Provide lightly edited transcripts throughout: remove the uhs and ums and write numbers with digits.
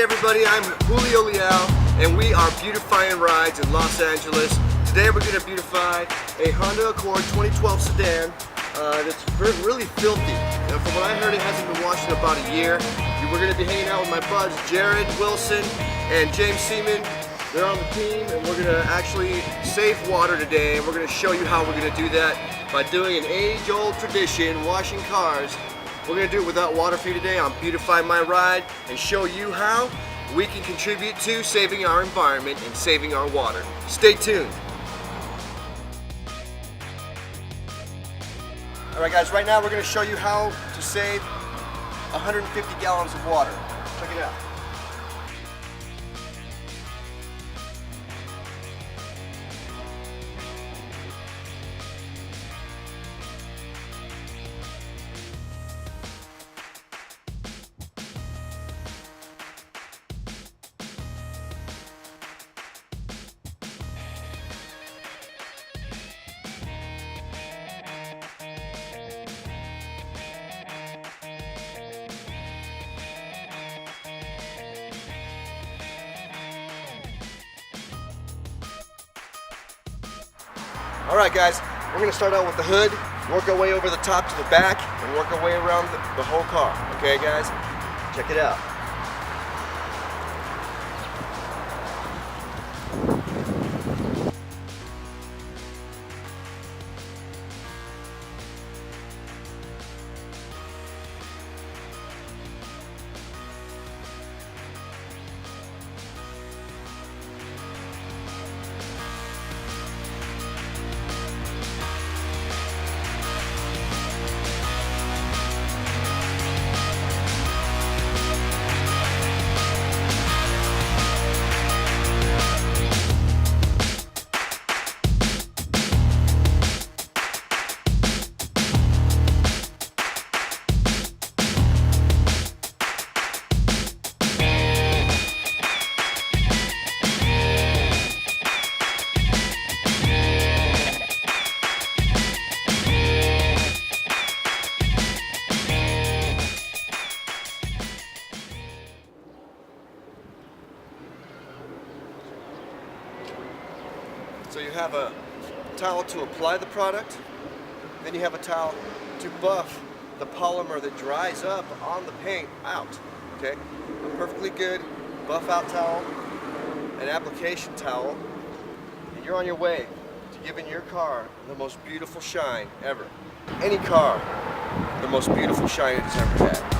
everybody, I'm Julio Leal and we are Beautify Rides in Los Angeles. Today we're going to beautify a Honda Accord 2012 sedan that's really filthy. Now, from what I heard, it hasn't been washed in about a year. We're going to be hanging out with my buds Jared Wilson and James Seaman. They're on the team and we're going to actually save water today, and we're going to show you how we're going to do that by doing an age-old tradition, washing cars. We're going to do it without water fee today on Beautify My Ride and show you how we can contribute to saving our environment and saving our water. Stay tuned. Alright guys, right now we're going to show you how to save 150 gallons of water. Check it out. Alright guys, we're going to start out with the hood, work our way over the top to the back, and work our way around the whole car. Okay guys? Check it out. So you have a towel to apply the product, then you have a towel to buff the polymer that dries up on the paint out. Okay, a perfectly good buff out towel, an application towel, and you're on your way to giving your car the most beautiful shine ever. Any car, the most beautiful shine it has ever had.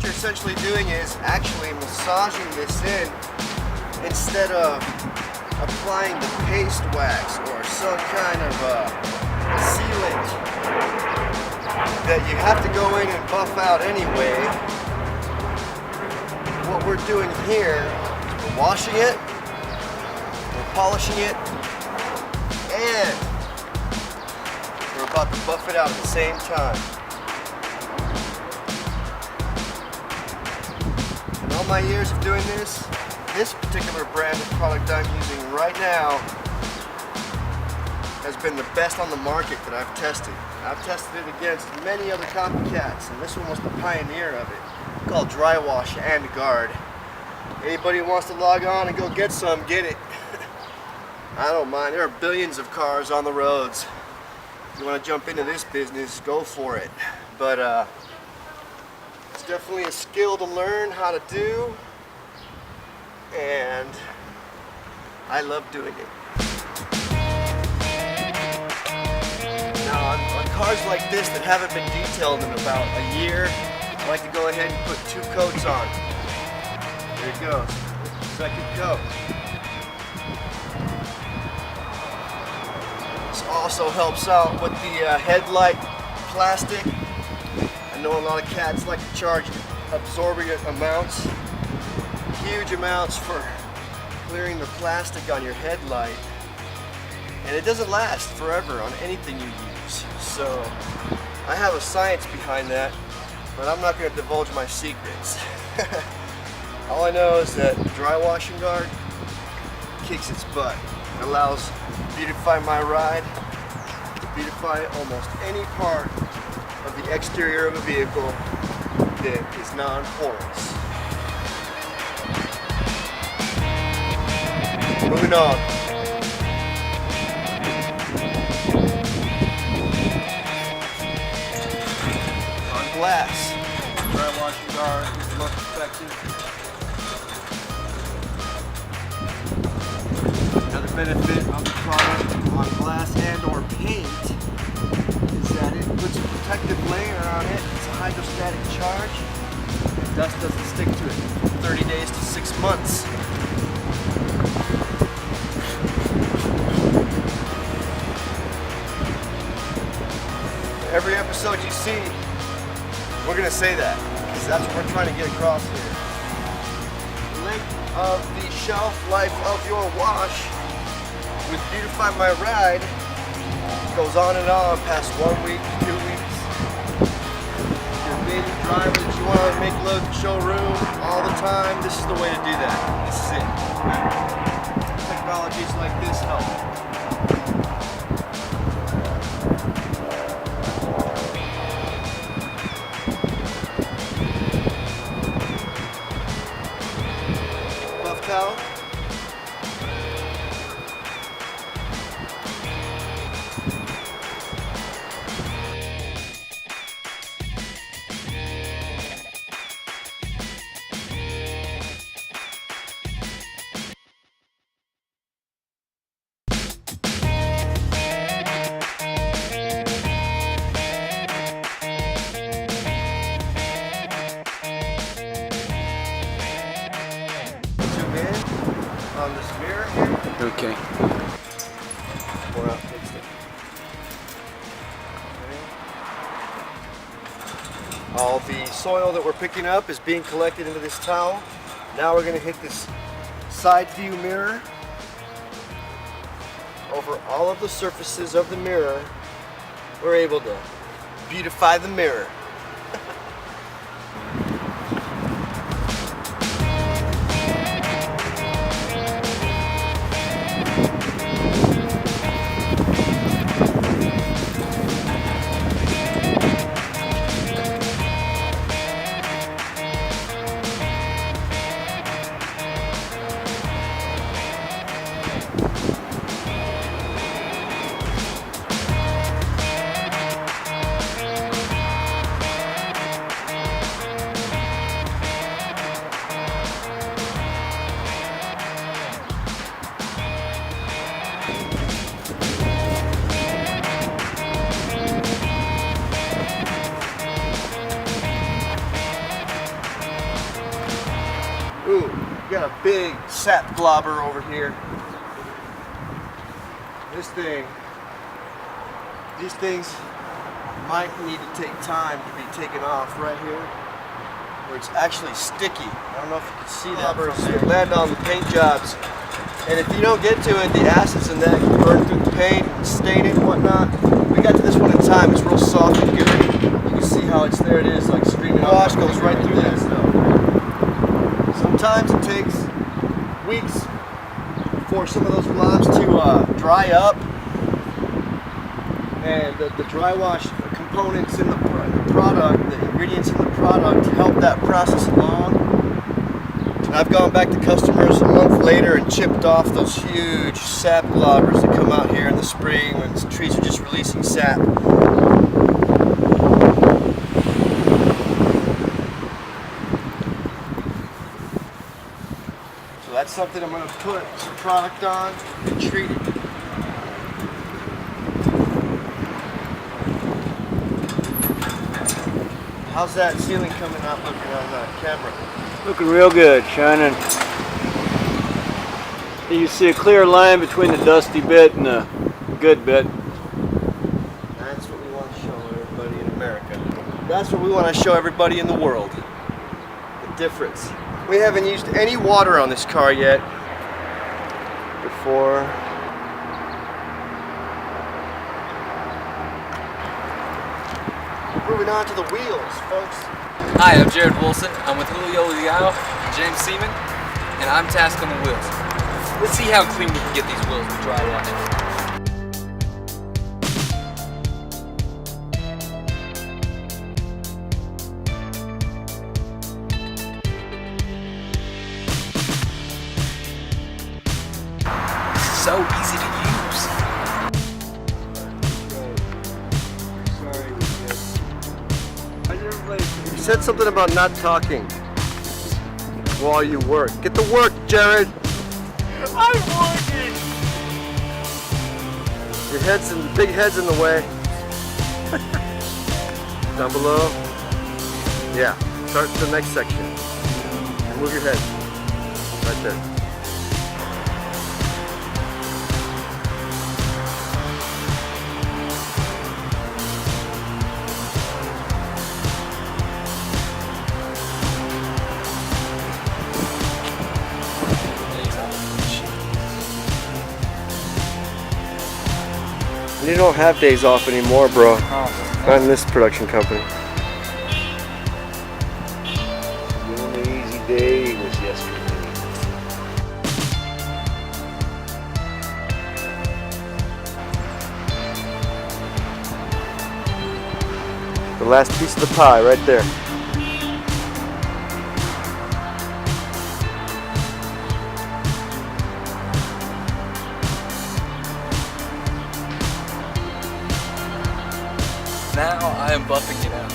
Essentially doing is actually massaging this in instead of applying the paste wax or some kind of sealant that you have to go in and buff out anyway. What we're doing here is we're washing it, we're polishing it, and we're about to buff it out at the same time. All my years of doing this particular brand of product I'm using right now has been the best on the market that I've tested. I've tested it against many other copycats, and this one was the pioneer of it, called Dri Wash and Guard. Anybody who wants to log on and go get some, get it. I don't mind. There are billions of cars on the roads. If you want to jump into this business, go for it. But it's definitely a skill to learn how to do, and I love doing it. Now on cars like this that haven't been detailed in about a year, I like to go ahead and put 2 coats on. There it goes. Second coat. This also helps out with the headlight plastic. I know a lot of cats like to charge absorbent amounts, huge amounts for clearing the plastic on your headlight, and it doesn't last forever on anything you use. So I have a science behind that, but I'm not going to divulge my secrets. All I know is that dry washing guard kicks its butt. It allows Beautify my ride to beautify almost any part of the exterior of a vehicle that is non-porous. Moving on. On glass, dry washing guard is most effective. Another benefit of the product on glass and or paint is that it puts a protective layer on it. It's a hydrostatic charge. Dust doesn't stick to it from 30 days to 6 months. Every episode you see, we're going to say that, because that's what we're trying to get across here. The length of the shelf life of your wash with Beautify My Ride goes on and on past 1 week, 2 weeks. If you're a baby driver that you want to make look, show room all the time, this is the way to do that. This is it. Technologies like this help. Towel. On this mirror here. Okay. Pour out, fix it. Okay. All the soil that we're picking up is being collected into this towel. Now we're going to hit this side view mirror. Over all of the surfaces of the mirror, we're able to beautify the mirror. Ooh, we got a big sap globber over here. These things might need to take time to be taken off right here, where it's actually sticky. I don't know if you can see that from there. Land on the paint jobs. And if you don't get to it, the acids in that can burn through the paint and stain it and whatnot. We got to this one in time. It's real soft and good. You can see how it's there. It is like streaming. Wash goes right through this though. Sometimes it takes weeks for some of those globs to dry up, and the dry wash components in the product, the ingredients in the product, help that process along. I've gone back to customers a month later and chipped off those huge sap globbers that come out here in the spring when the trees are just releasing sap. So that's something I'm going to put some product on and treat it. How's that ceiling coming out looking on the camera? Looking real good, shining. You see a clear line between the dusty bit and the good bit. That's what we want to show everybody in America. That's what we want to show everybody in the world. The difference. We haven't used any water on this car yet. Before. Moving on to the wheels, folks. Hi, I'm Jared Wilson. I'm with Julio Leal and James Seaman, and I'm tasked on the wheels. Let's see how clean we can get these wheels with dry wash. So easy to use. You said something about not talking while you work. Get to work, Jared. I'm working! Your head's in, big head's in the way. Down below. Yeah. Start the next section. And move your head. Right there. You don't have days off anymore, bro. Oh, not in this production company. The only easy day was yesterday. The last piece of the pie right there. now I am buffing it out.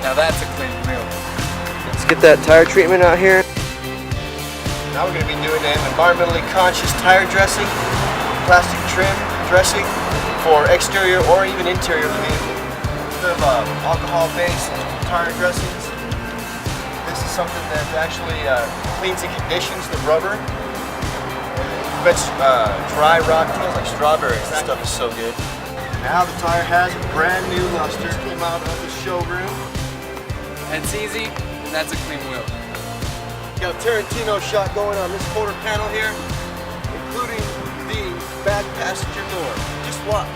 Now that's a clean wheel. Let's get that tire treatment out here. Now we're going to be doing an environmentally conscious tire dressing, plastic trim dressing for exterior or even interior of the vehicle. Instead of alcohol-based tire dressings, this is something that actually cleans and conditions the rubber. Prevents dry rot feels like strawberries. This stuff is so good. Now the tire has a brand new luster. Came out of the showroom. That's easy, and that's a clean wheel. Got a Tarantino shot going on this quarter panel here, including the back passenger door. Just watch.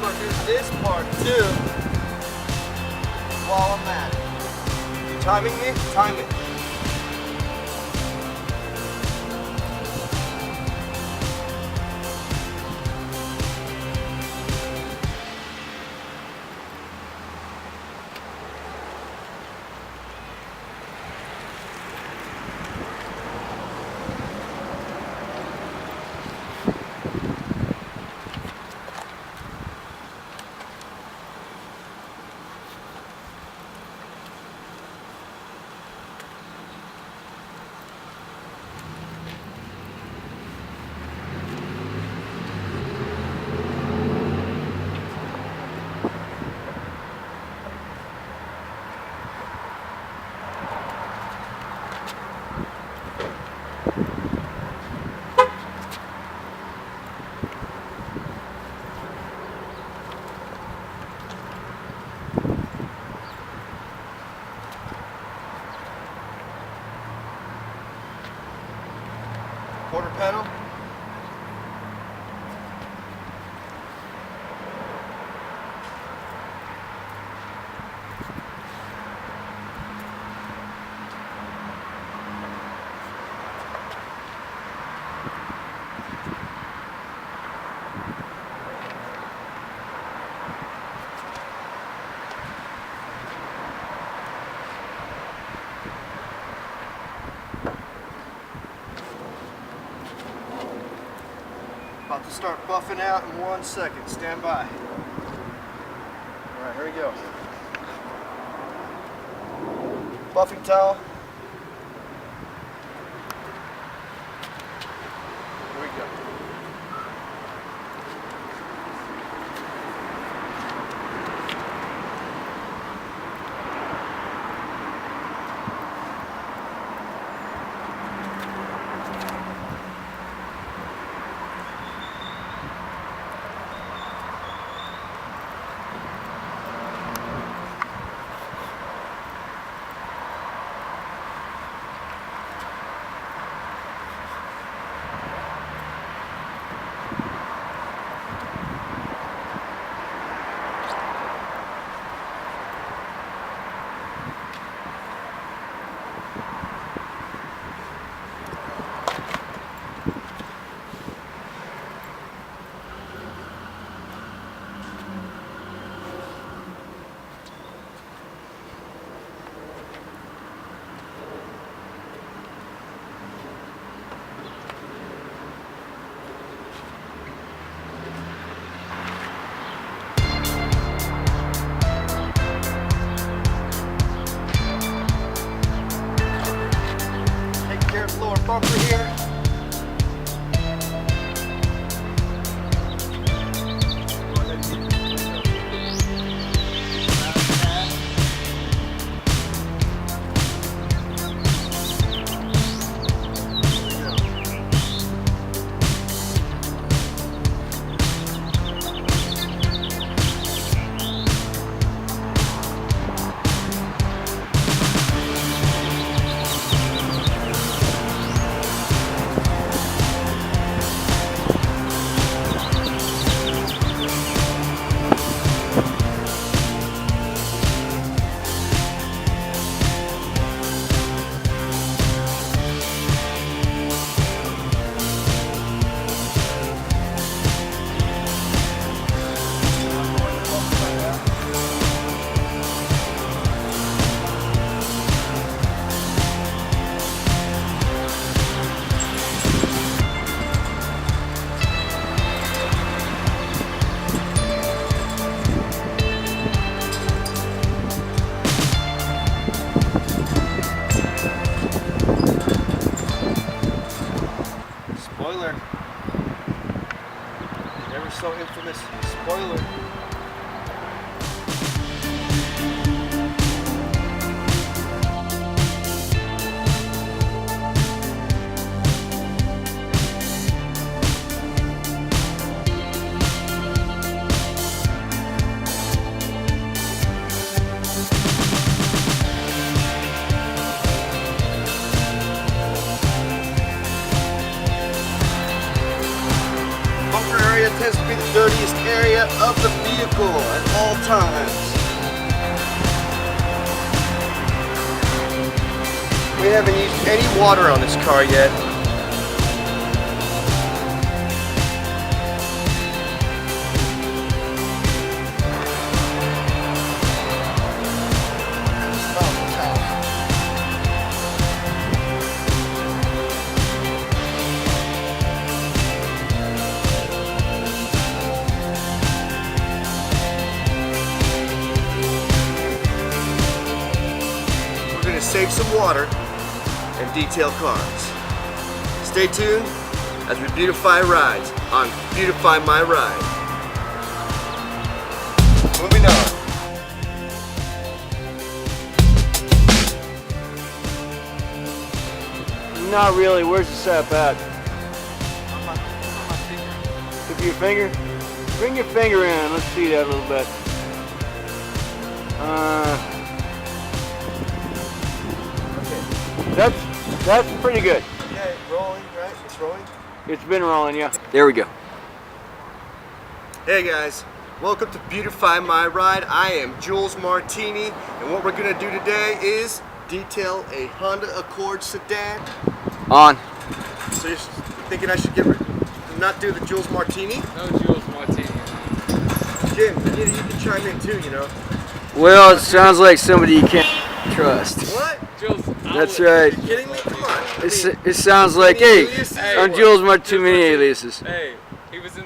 But there's this part too. While I'm at it. You timing me? Time it. to start buffing out in 1 second. Stand by. All right, here we go. Buffing towel. Here we go. Lower bumper here. Spoiler. Never so infamous spoiler. Tends to be the dirtiest area of the vehicle at all times. We haven't used any water on this car yet. Save some water and detail cars. Stay tuned as we beautify rides on Beautify My Ride. Moving on. Not really. Where's the sap at? On my finger. Tip of your finger? Bring your finger in. Let's see that a little bit. That's pretty good. Yeah, rolling, right? It's rolling. It's been rolling, yeah. There we go. Hey guys, welcome to Beautify My Ride. I am Jules Martini, and what we're gonna do today is detail a Honda Accord sedan. On. So you're thinking I should not do the Jules Martini? No Jules Martini. Jim, you can chime in too, you know. Well, it sounds like somebody you can't trust. What? Jules. That's right. Are you kidding me? Come on. It sounds like, hey, I'm Jules Martini aliases. Hey, he was in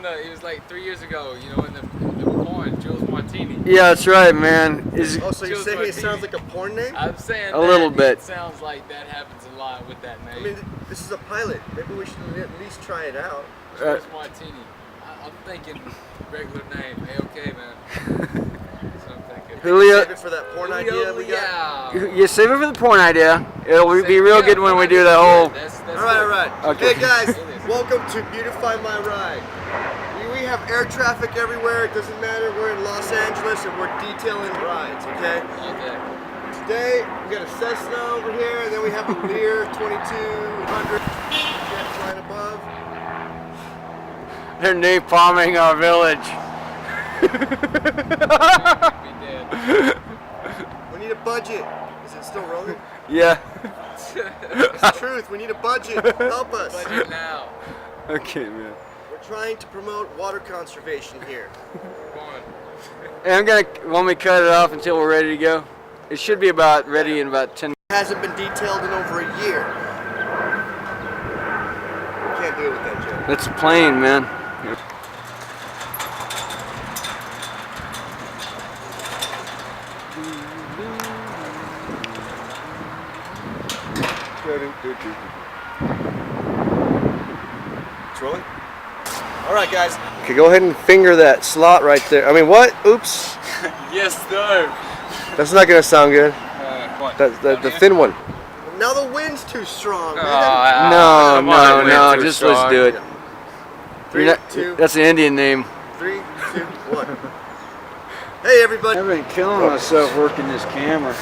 the porn, Jules Martini. Yeah, that's right, man. Oh, so you're Jules saying it Martini. sounds like a porn name? I'm saying A little that bit. It sounds like that happens a lot with that name. I mean, this is a pilot. Maybe we should at least try it out. Jules Martini. I'm thinking regular name. Okay, man. That's what I'm thinking. Julio, Save it for that porn idea we got. Julio. you save it for the porn idea. It'll be Save- real yeah, good when we porn do idea. the whole. That's All right, all right. Okay. Hey guys, It is. welcome to Beautify My Ride. We have air traffic everywhere. It doesn't matter. We're in Los Angeles and we're detailing rides. Okay. Okay. Today we got a Cessna over here, and then we have a Lear 2200 jet flying above. They're napalming our village. Be dead. We need a budget. Is it still rolling? Yeah. It's the truth. We need a budget. Help us. Budget now. Okay, man. We're trying to promote water conservation here. Come on. Hey, I'm gonna. Want me to cut it off until we're ready to go? It should be about ready in about 10. It hasn't been detailed in over a year. We can't deal with that, Joe. That's a plane, man. It's rolling? All right, guys. Okay, go ahead and finger that slot right there. I mean, what? Oops. Yes, no. That's not gonna sound good. What? That's the thin one. Now the wind's too strong, man. No, come on, no. too Just let's strong. do it. Three, You're not- two, That's an Indian name. 3, 2, 1. Hey, everybody. I've been killing myself working this camera.